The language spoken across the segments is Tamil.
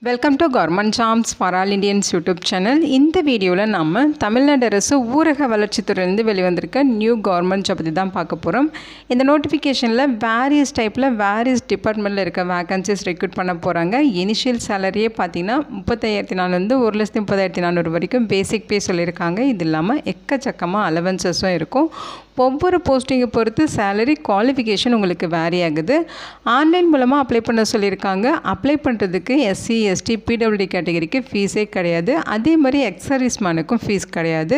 Welcome to government jobs for all Indians YouTube channel. இந்த வீடியோவில் நம்ம தமிழ்நாடு அரசு ஊரக வளர்ச்சித்துறையிலேருந்து வெளிவந்திருக்க நியூ கவர்மெண்ட் ஜாப் பற்றி தான் பார்க்க போகிறோம். இந்த நோட்டிஃபிகேஷனில் வேரியஸ் டைப்பில் வேரியஸ் டிபார்ட்மெண்ட்டில் இருக்க வேகன்சிஸ் ரெக்ரூட் பண்ண போகிறாங்க. இனிஷியல் சேலரியே பார்த்தீங்கன்னா 35,400 1,30,400 வரைக்கும் பேசிக் பே சொல்லியிருக்காங்க. இது இல்லாமல் எக்கச்சக்கமாக அலவன்சஸும் இருக்கும். ஒவ்வொரு போஸ்டிங்கை பொறுத்து சேலரி குவாலிஃபிகேஷன் உங்களுக்கு வேரி ஆகுது. ஆன்லைன் மூலமாக அப்ளை பண்ண சொல்லியிருக்காங்க. அப்ளை பண்ணுறதுக்கு எஸ்சி எஸ்டி பிடபிள்யூடி கேட்டகரிக்கு ஃபீஸே கிடையாது. அதே மாதிரி எக்ஸர்வீஸ்மேனுக்கும் ஃபீஸ் கிடையாது.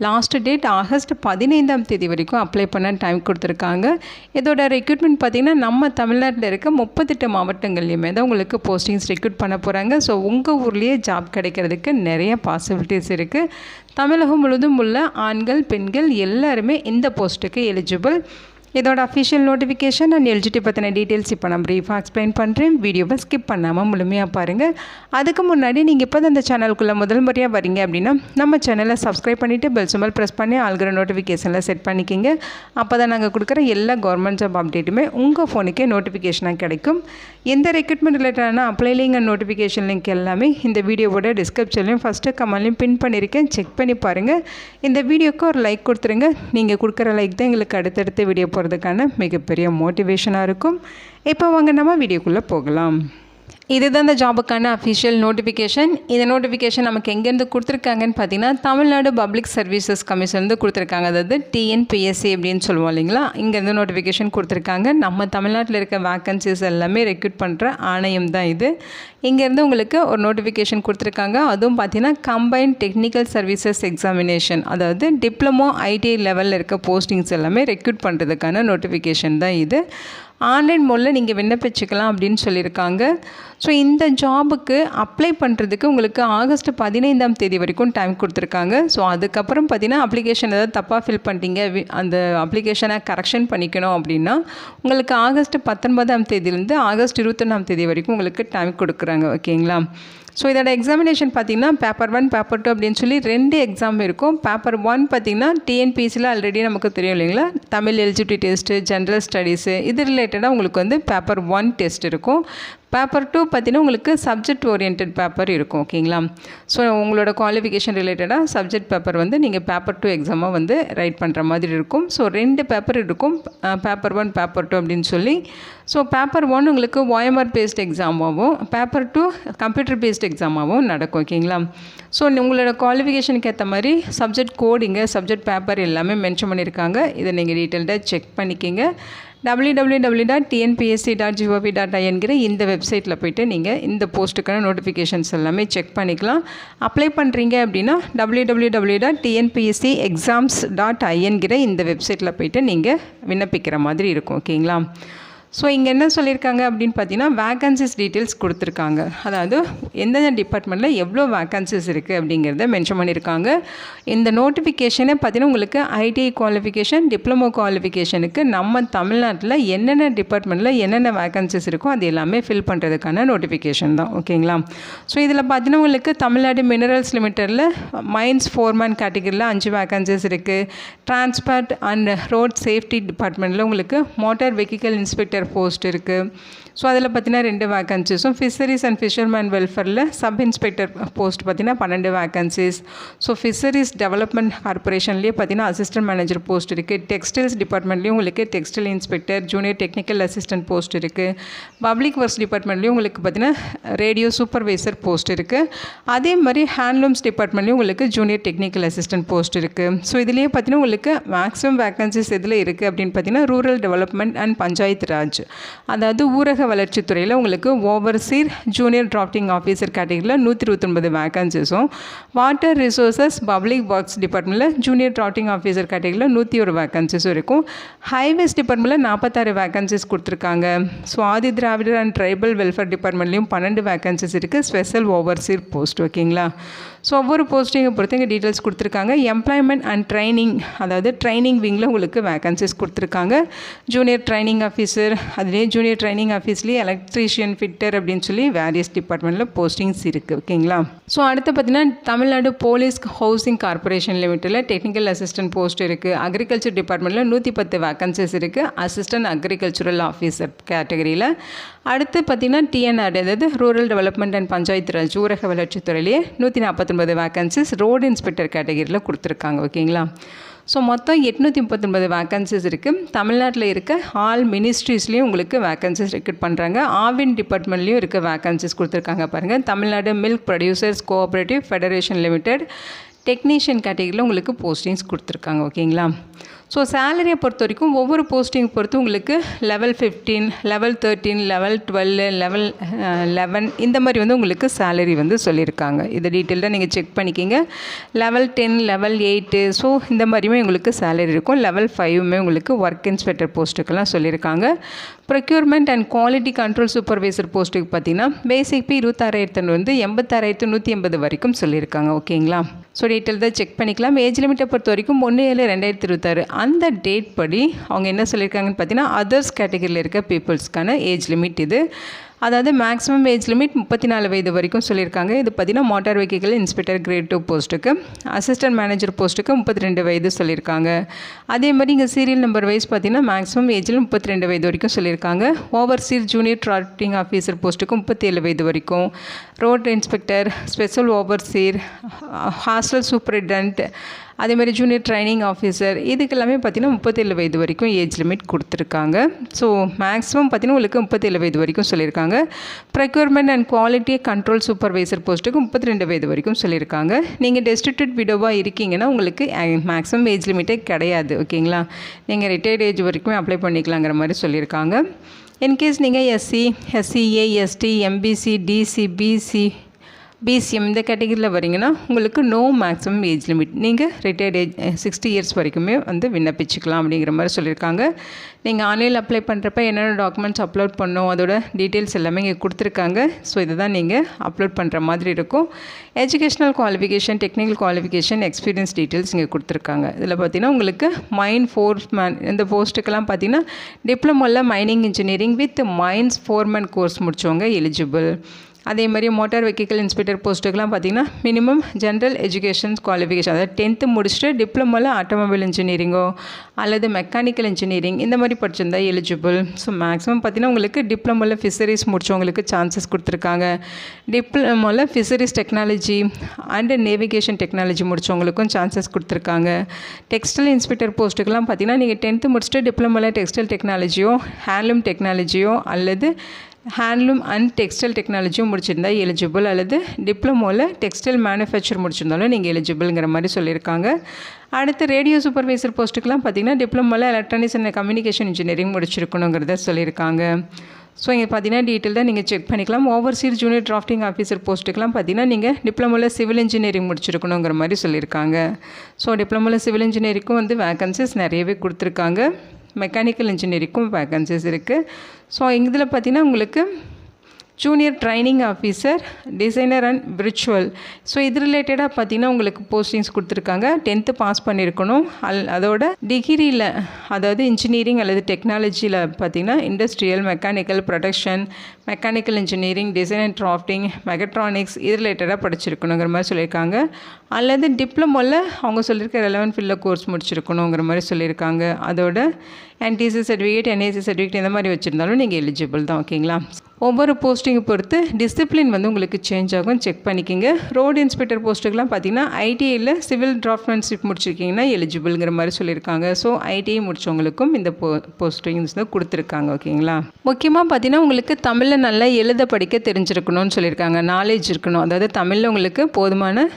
லாஸ்ட் டேட் ஆகஸ்ட் 15 வரைக்கும் அப்ளை பண்ண டைம் கொடுத்துருக்காங்க. இதோட ரெக்ரூட்மெண்ட் பார்த்திங்கன்னா நம்ம தமிழ்நாட்டில் இருக்க 38 மாவட்டங்கள்லையுமே தான் உங்களுக்கு போஸ்டிங்ஸ் ரெக்ரூட் பண்ண போகிறாங்க. ஸோ உங்கள் ஊர்லேயே ஜாப் கிடைக்கிறதுக்கு நிறைய பாசிபிலிட்டிஸ் இருக்குது. தமிழகம் முழுவதும் உள்ள ஆண்கள் பெண்கள் எல்லாருமே இந்த போஸ்ட்டுக்கு எலிஜிபிள். இதோட அஃபிஷியல் நோட்டிஃபிகேஷன் அண்ட் எலிஜிபிலிட்டி பற்றின டீட்டெயில்ஸ் இப்போ நான் ப்ரீஃபாக எக்ஸ்பிளைன் பண்ணுறேன். வீடியோவை ஸ்கிப் பண்ணாமல் முழுமையாக பாருங்கள். அதுக்கு முன்னாடி நீங்கள் இப்போ தான் இந்த சேனலுக்குள்ளே முதல் முறையாக வரீங்க அப்படின்னா நம்ம சேனலை சப்ஸ்கிரைப் பண்ணிவிட்டு பெல் சிம்பல் ப்ரெஸ் பண்ணி ஆல்கிற நோட்டிஃபிகேஷனில் செட் பண்ணிக்கிங்க. அப்போ தான் நாங்கள் கொடுக்குற எல்லா கவர்மெண்ட் ஜாப் அப்டேட்டுமே உங்கள் ஃபோனுக்கே நோட்டிஃபிகேஷனாக கிடைக்கும். எந்த ரெக்ரூட்மெண்ட் ரிலேட்டடான apply link and notification link எல்லாமே இந்த வீடியோவோட டிஸ்கிரிப்ஷன்லையும் ஃபஸ்ட்டு கமெண்ட்லையும் பின் பண்ணியிருக்கேன். செக் பண்ணி பாருங்கள். இந்த வீடியோக்கு ஒரு லைக் கொடுத்துருங்க. நீங்கள் கொடுக்குற லைக் தான் எங்களுக்கு அடுத்தடுத்த வீடியோ போகிறதுக்கான மிகப்பெரிய மோட்டிவேஷனாக இருக்கும். இப்போ வாங்க நம்ம வீடியோக்குள்ளே போகலாம். இதுதான் இந்த ஜாபுக்கான அஃபிஷியல் நோட்டிஃபிகேஷன். இந்த நோட்டிஃபிகேஷன் நமக்கு எங்கேருந்து கொடுத்துருக்காங்கன்னு பார்த்தீங்கன்னா தமிழ்நாடு பப்ளிக் சர்வீசஸ் கமிஷன்லேருந்து கொடுத்துருக்காங்க. அதாவது டிஎன்பிஎஸ்சி அப்படின்னு சொல்லுவோம் இல்லைங்களா, இங்கேருந்து நோட்டிஃபிகேஷன் கொடுத்துருக்காங்க. நம்ம தமிழ்நாட்டில் இருக்க வேக்கன்சிஸ் எல்லாமே ரெக்ரூட் பண்ணுற ஆணையம் தான் இது. இங்கேருந்து உங்களுக்கு ஒரு நோட்டிஃபிகேஷன் கொடுத்துருக்காங்க. அதுவும் பார்த்தீங்கன்னா கம்பைன்ட் டெக்னிக்கல் சர்வீசஸ் எக்ஸாமினேஷன், அதாவது டிப்ளமோ ஐடிஐ லெவலில் இருக்க போஸ்டிங்ஸ் எல்லாமே ரெக்ரூட் பண்ணுறதுக்கான நோட்டிஃபிகேஷன் தான் இது. ஆன்லைன் மோடில் நீங்கள் விண்ணப்பிச்சுக்கலாம் அப்படின்னு சொல்லியிருக்காங்க. ஸோ இந்த ஜாபுக்கு அப்ளை பண்ணுறதுக்கு உங்களுக்கு ஆகஸ்ட் 15 வரைக்கும் டைம் கொடுத்துருக்காங்க. ஸோ அதுக்கப்புறம் பார்த்தீங்கன்னா அப்ளிகேஷன் ஏதாவது தப்பாக ஃபில் பண்ணிட்டீங்க, அந்த அப்ளிகேஷனை கரெக்ஷன் பண்ணிக்கணும் அப்படின்னா உங்களுக்கு ஆகஸ்ட் 19 ஆகஸ்ட் 21 வரைக்கும் உங்களுக்கு டைம் கொடுக்குறாங்க. ஓகேங்களா? ஸோ இதோட எக்ஸாமினேஷன் பார்த்திங்கன்னா பேப்பர் 1 பேப்பர் 2 அப்படின்னு சொல்லி 2 எக்ஸாம் இருக்கும். பேப்பர் 1 பார்த்திங்கன்னா டிஎன்பிஎஸ்சியில் ஆல்ரெடி நமக்கு தெரியும் இல்லைங்களா, Tamil eligibility test, general studies, இது ரிலேட்டடாக உங்களுக்கு வந்து பேப்பர் 1 டெஸ்ட் இருக்கும். பேப்பர் 2 பார்த்திங்கன்னா உங்களுக்கு சப்ஜெக்ட் ஓரியன்ட் பேப்பர் இருக்கும். ஓகேங்களா? ஸோ உங்களோட குவாலிஃபிகேஷன் ரிலேட்டடாக சப்ஜெக்ட் பேப்பர் வந்து நீங்கள் பேப்பர் 2 எக்ஸாமாக வந்து ரைட் பண்ணுற மாதிரி இருக்கும். ஸோ 2 பேப்பர் இருக்கும், பேப்பர் 1 பேப்பர் 2 அப்படின்னு சொல்லி. ஸோ பேப்பர் 1 உங்களுக்கு OMR பேஸ்ட் எக்ஸாமாகவும், பேப்பர் 2 கம்ப்யூட்டர் பேஸ்ட் எக்ஸாமாகவும் நடக்கும். ஓகேங்களா? ஸோ உங்களோட குவாலிஃபிகேஷனுக்கு ஏற்ற மாதிரி சப்ஜெக்ட் கோடிங்க, சப்ஜெக்ட் பேப்பர் எல்லாமே மென்ஷன் பண்ணியிருக்காங்க. இதை நீங்கள் டீட்டெயில்டாக செக் பண்ணிக்கிங்க. www.tnpsc.gov.in இந்த வெப்சைட்டில் போய்ட்டு நீங்கள் இந்த போஸ்ட்டுக்கான நோட்டிஃபிகேஷன்ஸ் எல்லாமே செக் பண்ணிக்கலாம். அப்ளை பண்ணுறீங்க அப்படின்னா www.tnpscexams.in இந்த வெப்சைட்டில் போய்ட்டு நீங்கள் விண்ணப்பிக்கிற மாதிரி இருக்கும். ஓகேங்களா? ஸோ இங்கே என்ன சொல்லியிருக்காங்க அப்படின்னு பார்த்தீங்கன்னா வேக்கன்சிஸ் டீட்டெயில்ஸ் கொடுத்துருக்காங்க. அதாவது எந்தெந்த டிபார்ட்மெண்ட்டில் எவ்வளோ வேக்கன்சிஸ் இருக்குது அப்படிங்கிறத மென்ஷன் பண்ணியிருக்காங்க. இந்த நோட்டிஃபிகேஷனே பார்த்தீங்கன்னா உங்களுக்கு ஐடிஐ குவாலிஃபிகேஷன், டிப்ளமோ குவாலிஃபிகேஷனுக்கு நம்ம தமிழ்நாட்டில் என்னென்ன டிபார்ட்மெண்ட்டில் என்னென்ன வேக்கன்சிஸ் இருக்கோ அது எல்லாமே ஃபில் பண்ணுறதுக்கான நோட்டிஃபிகேஷன் தான். ஓகேங்களா? ஸோ இதில் பார்த்தீங்கன்னா உங்களுக்கு தமிழ்நாடு மினரல்ஸ் லிமிட்டடில் மைன்ஸ் ஃபோர்மேன் கேட்டகரியில் 5 வேக்கன்சிஸ் இருக்குது. டிரான்ஸ்போர்ட் அண்ட் ரோட் சேஃப்டி டிபார்ட்மெண்ட்டில் உங்களுக்கு மோட்டார் வெஹிக்கல் இன்ஸ்பெக்டர் போஸ்ட் இருக்குது. ஸோ அதில் பார்த்தீங்கன்னா 2 வேக்கன்சிஸும், ஃபிஷரிஸ் அண்ட் ஃபிஷர்மேன் வெல்ஃபேரில் சப் இன்ஸ்பெக்டர் போஸ்ட் பார்த்தீங்கன்னா 12 வேக்கன்சிஸ். ஸோ ஃபிஷரிஸ் டெவலப்மெண்ட் கார்பரேஷன்லேயே பார்த்தீங்கன்னா அசிஸ்டன்ட் மேனேஜர் போஸ்ட் இருக்குது. டெக்ஸ்டைல்ஸ் டிபார்ட்மெண்ட்லேயும் உங்களுக்கு textile inspector, junior technical assistant post இருக்குது. பப்ளிக் ஒர்க்ஸ் டிபார்ட்மெண்ட்லேயும் உங்களுக்கு பார்த்தீங்கன்னா ரேடியோ சூப்பர்வைசர் போஸ்ட் இருக்குது. அதே மாதிரி ஹேண்ட்லூம்ஸ் டிபார்ட்மெண்ட்லேயும் உங்களுக்கு ஜூனியர் டெக்னிக்கல் அசிஸ்டன்ட் போஸ்ட் இருக்குது. ஸோ இதுலேயே பார்த்தீங்கன்னா உங்களுக்கு மேக்ஸிமம் வேக்கன்சிஸ் எதில் இருக்குது அப்படின்னு பார்த்தீங்கன்னா rural development and panchayat Raj, அதாவது ஊரக வளர்ச்சித்துறையில் உங்களுக்கு ஓவர்சீர் ஜூனியர் டிராஃப்டிங் ஆஃபீஸர் கேட்டகரியில் 129 வேக்கன்சிஸும், வாட்டர் ரிசோர்ஸஸ் பப்ளிக் ஒர்க்ஸ் டிபார்ட்மெண்ட்டில் ஜூனியர் டிராஃப்டிங் ஆஃபீஸர் கேட்டகரியில் 101 வேக்கன்சிஸும் இருக்கும். ஹைவேஸ் டிபார்ட்மெண்ட்டில் 46 வேக்கன்சிஸ் கொடுத்துருக்காங்க. So Adi Dravidar and tribal welfare டிபார்ட்மெண்ட்லேயும் 12 வேக்கன்சிஸ் இருக்குது, ஸ்பெஷல் ஓவர்சீர் போஸ்ட். ஓகேங்களா? ஸோ ஒவ்வொரு போஸ்டிங்கை பொறுத்து இங்கே டீட்டெயில்ஸ் கொடுத்துருக்காங்க. எம்ப்ளாய்மெண்ட் அண்ட் ட்ரைனிங், அதாவது ட்ரைனிங் விங்கில் உங்களுக்கு வேக்கன்சிஸ் கொடுத்துருக்காங்க. ஜூனியர் ட்ரைனிங் ஆஃபீஸர், அதுலேயே ஜூனியர் ட்ரைனிங் ஆஃபீஸ்லேயே எலக்ட்ரீஷியன் ஃபிட்டர் அப்படின்னு சொல்லி வேரியஸ் டிபார்ட்மெண்ட்டில் போஸ்டிங்ஸ் இருக்குது. ஓகேங்களா. ஸோ அடுத்து பார்த்திங்கன்னா தமிழ்நாடு போலீஸ் ஹவுசிங் கார்பரேஷன் லிமிட்டில் டெக்னிக்கல் அசிஸ்டன்ட் போஸ்ட் இருக்குது. அக்ரிகல்ச்சர் டிபார்ட்மெண்ட்டில் 110 வேக்கன்சிஸ் இருக்குது. அசிஸ்டன்ட் அக்ரிகல்ச்சுரல் ஆஃபீஸர் கேட்டகரியில். அடுத்து பார்த்திங்கன்னா டிஎன்ஆர், அதாவது rural development and panchayat Raj ஊரக வளர்ச்சித்துறையிலேயே 149 வேக்கன்சிஸ் ரோடு இன்ஸ்பெக்டர் கேட்டகரியில் கொடுத்துருக்காங்க. ஓகேங்களா. ஸோ மொத்தம் 839 வேக்கன்சிஸ் இருக்குது. தமிழ்நாட்டில் இருக்க ஆல் மினிஸ்ட்ரிஸ்லேயும் உங்களுக்கு வேக்கன்சிஸ் ரெக்ரூட் பண்ணுறாங்க. ஆவின் டிபார்ட்மெண்ட்லேயும் இருக்க வேக்கன்சிஸ் கொடுத்துருக்காங்க பாருங்கள். Tamil Nadu milk producers cooperative federation limited technician கேட்டகரியில் உங்களுக்கு போஸ்டிங்ஸ் கொடுத்துருக்காங்க. ஓகேங்களா. ஸோ சேலரியை பொறுத்த வரைக்கும் ஒவ்வொரு போஸ்டிங் பொறுத்து உங்களுக்கு லெவல் 15, லெவல் 13, லெவல் 12, லெவல் 11 இந்த மாதிரி வந்து உங்களுக்கு சேலரி வந்து சொல்லியிருக்காங்க. இதை டீட்டெயிலாக நீங்கள் செக் பண்ணிக்கிங்க. லெவல் 10, லெவல் 8 ஸோ இந்த மாதிரியுமே உங்களுக்கு சேலரி இருக்கும். லெவல் 5மே உங்களுக்கு ஒர்க் இன்ஸ்பெக்டர் போஸ்ட்டுக்கெல்லாம் சொல்லியிருக்காங்க. Procurement and quality control supervisor போஸ்ட்டுக்கு பார்த்தீங்கன்னா பேசிக் பே 26,000 வந்து 86,180 வரைக்கும் சொல்லியிருக்காங்க. ஓகேங்களா. ஸோ டீட்டெயில் தான் செக் பண்ணிக்கலாம். ஏஜ் லிமிட்டை பொறுத்த வரைக்கும் 1/7/2026 அந்த டேட் படி அவங்க என்ன சொல்லியிருக்காங்கன்னு பார்த்தீங்கன்னா அதர்ஸ் கேட்டகரியில் இருக்க பீப்புள்ஸ்க்கான ஏஜ் லிமிட் இது. அதாவது மேக்ஸிமம் ஏஜ் லிமிட் 34 வயது வரைக்கும் சொல்லியிருக்காங்க. இது பார்த்திங்கன்னா மோட்டார் வெஹிக்கிள் இன்ஸ்பெக்டர் கிரேட் 2 போஸ்ட்டுக்கு. அசிஸ்டன்ட் மேனேஜர் போஸ்ட்டுக்கு 32 வயது சொல்லியிருக்காங்க. அதே மாதிரி இங்கே சீரியல் நம்பர் வைஸ் பார்த்திங்கன்னா மேக்ஸிமம் ஏஜில் 32 வயது வரைக்கும் சொல்லியிருக்காங்க. ஓவர்சீர் ஜூனியர் ட்ராட்டிங் ஆஃபீஸர் போஸ்ட்டுக்கு 37 வயது வரைக்கும். Road inspector, special overseer, hostel superintendent, அதேமாதிரி ஜூனியர் ட்ரைனிங் ஆஃபீஸர் இதுக்கெல்லாமே பார்த்திங்கன்னா 37 வயது வரைக்கும் ஏஜ் லிமிட் கொடுத்துருக்காங்க. ஸோ மேக்ஸிமம் பார்த்திங்கன்னா உங்களுக்கு 37 வயது வரைக்கும் சொல்லியிருக்காங்க. Procurement and quality control supervisor போஸ்ட்டுக்கு 32 வயது வரைக்கும் சொல்லியிருக்காங்க. நீங்கள் டெஸ்டிடியூட் விடோவாக இருக்கீங்கன்னா உங்களுக்கு மேக்ஸிமம் ஏஜ் லிமிட்டே கிடையாது. ஓகேங்களா. நீங்கள் ரிட்டையர்ட் ஏஜ் வரைக்குமே அப்ளை பண்ணிக்கலாங்கிற மாதிரி சொல்லியிருக்காங்க. இன்கேஸ் நீங்கள் SC, SCA, ST, MBC, DC, BCM இந்த கேட்டகரியில் வரீங்கன்னா உங்களுக்கு நோ மேக்ஸிமம் ஏஜ் லிமிட். நீங்கள் ரிட்டையர்ட் ஏஜ் 60 இயர்ஸ் வரைக்குமே வந்து விண்ணப்பிச்சுக்கலாம் அப்படிங்கிற மாதிரி சொல்லியிருக்காங்க. நீங்கள் ஆன்லைனில் அப்ளை பண்ணுறப்ப என்னென்ன டாக்குமெண்ட்ஸ் அப்லோட் பண்ணணும் அதோட டீட்டெயில்ஸ் எல்லாமே இங்கே கொடுத்துருக்காங்க. ஸோ இதை தான் நீங்கள் அப்லோட் பண்ணுற மாதிரி இருக்கும். Educational qualification, technical qualification, experience details இங்கே கொடுத்துருக்காங்க. இதில் பார்த்தீங்கன்னா உங்களுக்கு மைன் ஃபோர்ஸ்மேன் இந்த போஸ்ட்டுக்கெல்லாம் பார்த்தீங்கன்னா டிப்ளமோவில் mining engineering with mines foreman course முடித்தவங்க எலிஜிபிள். அதே மாதிரி மோட்டார் வெஹிக்கிள் இன்ஸ்பெக்டர் போஸ்ட்டுக்கெலாம் பார்த்திங்கன்னா மினிமம் ஜென்ரல் எஜுகேஷன்ஸ் குவாலிஃபிகேஷன், அதாவது 10th முடிச்சுட்டு டிப்ளமோவில் ஆட்டோமொபைல் இன்ஜினியரிங்கோ அல்லது மெக்கானிக்கல் இன்ஜினியரிங் இந்த மாதிரி படிச்சிருந்தா எலிஜிபிள். ஸோ மேக்ஸிமம் பார்த்திங்கன்னா உங்களுக்கு டிப்ளமோவில் ஃபிஷரிஸ் முடித்தவங்களுக்கு சான்சஸ் கொடுத்துருக்காங்க. டிப்ளமோவில் fisheries technology and navigation technology முடித்தவங்களுக்கும் சான்சஸ் கொடுத்துருக்காங்க. டெக்ஸ்டைல் இன்ஸ்பெக்டர் போஸ்ட்டுக்கெலாம் பார்த்திங்கன்னா நீங்கள் 10th முடிச்சுட்டு டிப்ளமோவில் டெக்ஸ்டைல் டெக்னாலஜியோ ஹேண்ட்லூம் டெக்னாலஜியோ அல்லது ஹேண்ட்லூம் அண்ட் டெக்ஸ்டைல் டெக்னாலஜியும் முடிச்சிருந்தா எலிஜிபிள், அல்லது டிப்ளமோவில் டெக்ஸ்டைல் மேனுஃபேக்சர் முடிச்சிருந்தாலும் நீங்கள் எலிஜிபிள்ங்கிற மாதிரி சொல்லியிருக்காங்க. அடுத்து ரேடியோ சூப்பர்வைசர் போஸ்ட்டுக்கெலாம் பார்த்திங்கன்னா டிப்ளமோவில் எலக்ட்ரானிக்ஸ் அண்ட் கம்யூனிகேஷன் இன்ஜினியரிங் முடிச்சிருக்கணுங்கிறத சொல்லியிருக்காங்க. ஸோ இங்கே பார்த்தீங்கன்னா டீட்டெயில் தான் நீங்கள் செக் பண்ணிக்கலாம். ஓவர்சீர் ஜூனியர் டிராஃப்டிங் ஆஃபீஸர் போஸ்ட்டுக்கெலாம் பார்த்தீங்கன்னா நீங்கள் டிப்ளமோவில் சிவில் இன்ஜினியரிங் முடிச்சிருக்கணுங்கிற மாதிரி சொல்லியிருக்காங்க. ஸோ டிப்ளமோவில் சிவில் இன்ஜினியரிங்கும் வந்து வேக்கன்சிஸ் நிறையவே கொடுத்துருக்காங்க. மெக்கானிக்கல் இன்ஜினியரிங்கும் வேக்கன்சிஸ் இருக்குது. ஸோ இதில் பார்த்திங்கன்னா உங்களுக்கு junior training officer, designer and virtual so இது ரிலேட்டடாக பார்த்திங்கன்னா உங்களுக்கு போஸ்டிங்ஸ் கொடுத்துருக்காங்க. 10th பாஸ் பண்ணியிருக்கணும். அதோட டிகிரியில் அதாவது இன்ஜினியரிங் அல்லது டெக்னாலஜியில் பார்த்திங்கன்னா industrial, mechanical, production, mechanical engineering, design and drafting, mechatronics இது ரிலேட்டடாக படிச்சிருக்கணுங்கிற மாதிரி சொல்லியிருக்காங்க. அல்லது டிப்ளமோவில் அவங்க சொல்லியிருக்க ரெலவென்ட் ஃபீல்டில் கோர்ஸ் முடிச்சிருக்கணுங்கிற மாதிரி சொல்லியிருக்காங்க. அதோட என்டிசி சர்டிஃபிகேட், என்ஏசி சர்டிஃபிகேட் இந்த மாதிரி வச்சுருந்தாலும் நீங்கள் எலிஜிபிள் தான். ஓகேங்களா. ஒவ்வொரு போஸ்டிங்கை பொறுத்து டிசிப்ளின் வந்து உங்களுக்கு சேஞ்ச் ஆகும், செக் பண்ணிக்கிங்க. ரோடு இன்ஸ்பெக்டர் போஸ்ட்டுக்கெலாம் பார்த்தீங்கன்னா ஐடிஐயில் சிவில் டிராஃப்ட்மேன்ஷிப் முடிச்சிருக்கீங்கன்னா எலிஜிபிள்ங்கிற மாதிரி சொல்லியிருக்காங்க. ஸோ ஐடிஐ முடித்தவங்களுக்கும் இந்த போஸ்டிங்ஸ் தான் கொடுத்துருக்காங்க. ஓகேங்களா. முக்கியமாக பார்த்தீங்கன்னா உங்களுக்கு தமிழில் நல்லா எழுத படிக்க தெரிஞ்சிருக்கணும்னு சொல்லியிருக்காங்க. நாலேஜ் இருக்கணும், அதாவது தமிழில் உங்களுக்கு போதுமான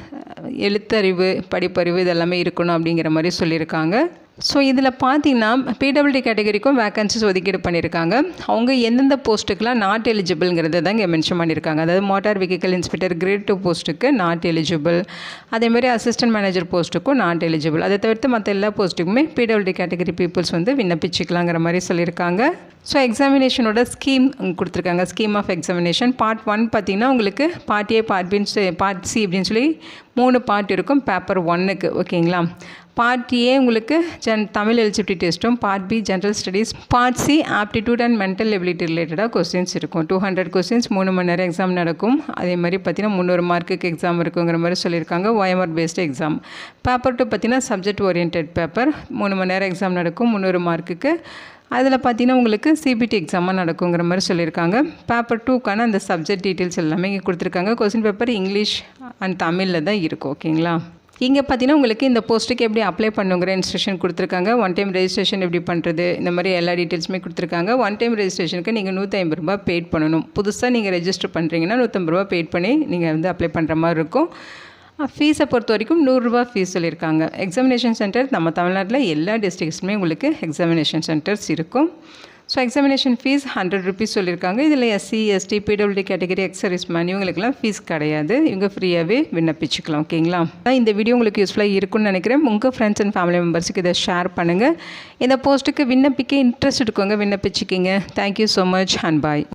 எழுத்தறிவு, படிப்பறிவு இதெல்லாமே இருக்கணும் அப்படிங்கிற மாதிரி சொல்லியிருக்காங்க. ஸோ இதில் பார்த்தீங்கன்னா பிடபிள்யூடி கேட்டகரிக்கும் வேக்கன்சிஸ் ஒதுக்கீடு பண்ணியிருக்காங்க. அவங்க எந்தெந்த போஸ்ட்டுக்கெலாம் நாட் எலிஜிபிள்ங்கிறத தான் இங்கே மென்ஷன் பண்ணியிருக்காங்க. அதாவது மோட்டார் வெஹிக்கிள் இன்ஸ்பெக்டர் கிரேட் 2 போஸ்ட்டுக்கு நாட் எலிஜிபிள், அதேமாதிரி அசிஸ்டன்ட் மேனேஜர் போஸ்ட்டுக்கும் நாட் எலிஜிபிள். அதை தவிர்த்து மற்ற எல்லா போஸ்ட்டுக்குமே பிடபிள்யூடி கேட்டகரி பீப்புள்ஸ் வந்து விண்ணப்பிச்சிக்கலாங்கிற மாதிரி சொல்லியிருக்காங்க. ஸோ எக்ஸாமினேஷனோட ஸ்கீம் கொடுத்துருக்காங்க. ஸ்கீம் ஆஃப் எக்ஸாமினேஷன் பார்ட் 1 பார்த்திங்கன்னா உங்களுக்கு part A, part B, part C அப்படின்னு சொல்லி 3 பார்ட் இருக்கும் பேப்பர் 1க்கு. ஓகேங்களா? பார்ட் ஏ உங்களுக்கு தமிழ் எலிஜிபிலிட்டி டெஸ்ட்டும், part B general studies, part C aptitude and mental ability ரிலேட்டடாக கொஸ்டின்ஸ் இருக்கும். 200 கொஸ்டின்ஸ் 3 மணி நேரம் எக்ஸாம் நடக்கும். அதே மாதிரி பார்த்தீங்கன்னா 300 மார்க்குக்கு எக்ஸாம் இருக்குங்கிற மாதிரி சொல்லியிருக்காங்க. OMR based exam. பேப்பர் 2 பார்த்தீங்கன்னா சப்ஜெக்ட் ஓரியன்ட் பேப்பர், 3 மணி நேரம் எக்ஸாம் நடக்கும் 300 மார்க்குக்கு. அதில் பார்த்தீங்கன்னா உங்களுக்கு சிபிடி எக்ஸாமாக நடக்குங்கிற மாதிரி சொல்லியிருக்காங்க. பேப்பர் 2க்கான அந்த சப்ஜெக்ட் டீட்டெயில்ஸ் எல்லாமே இங்கே கொடுத்துருக்காங்க. கொஸ்டின் பேப்பர் இங்கிலீஷ் அண்ட் தமிழில் தான் இருக்கும். ஓகேங்களா? இங்கே பார்த்தீங்கன்னா உங்களுக்கு இந்த போஸ்ட்டுக்கு எப்படி அப்ளை பண்ணுங்கிற இன்ஸ்ட்ரக்ஷன் கொடுத்துருக்காங்க. 1 டைம் ரெஜிஸ்ட்ரேஷன் எப்படி பண்ணுறது, இந்த மாதிரி எல்லா டீட்டெயில்ஸுமே கொடுத்துருக்காங்க. 1 டைம் ரெஜிஸ்ட்ரேஷனுக்கு நீங்கள் 150 ரூபா பெய்ட் பண்ணணும். புதுசாக நீங்கள் ரெஜிஸ்டர் பண்ணுறீங்கன்னா 150 ரூபா பெய்ட் பண்ணி நீங்கள் வந்து அப்ளை பண்ணுற மாதிரி இருக்கும். ஃபீஸை பொறுத்த வரைக்கும் 100 ரூபா ஃபீஸ் சொல்லியிருக்காங்க. எக்ஸாமினேஷன் சென்டர் நம்ம தமிழ்நாட்டில் எல்லா டிஸ்ட்ரிக்ட்ஸுமே உங்களுக்கு எக்ஸாமினேஷன் சென்டர்ஸ் இருக்கும். ஸோ எக்ஸாமினேஷன் ஃபீஸ் 100 ருபீஸ் சொல்லியிருக்காங்க. இதில் SC, ST, PWD category, ex-service man இவங்களுக்குலாம் ஃபீஸ் கிடையாது. இவங்க ஃப்ரீயாகவே விண்ணப்பிச்சுக்கலாம். ஓகேங்களா? இந்த வீடியோ உங்களுக்கு யூஸ்ஃபுல்லாக இருக்குன்னு நினைக்கிறேன். உங்கள் ஃப்ரெண்ட்ஸ் அண்ட் ஃபேமிலி மெம்பர்ஸுக்கு இதை ஷேர் பண்ணுங்கள். இந்த போஸ்ட்டுக்கு விண்ணப்பிக்க இன்ட்ரெஸ்ட் இருக்கவங்க விண்ணப்பிச்சுக்கிங்க. Thank you so much and bye.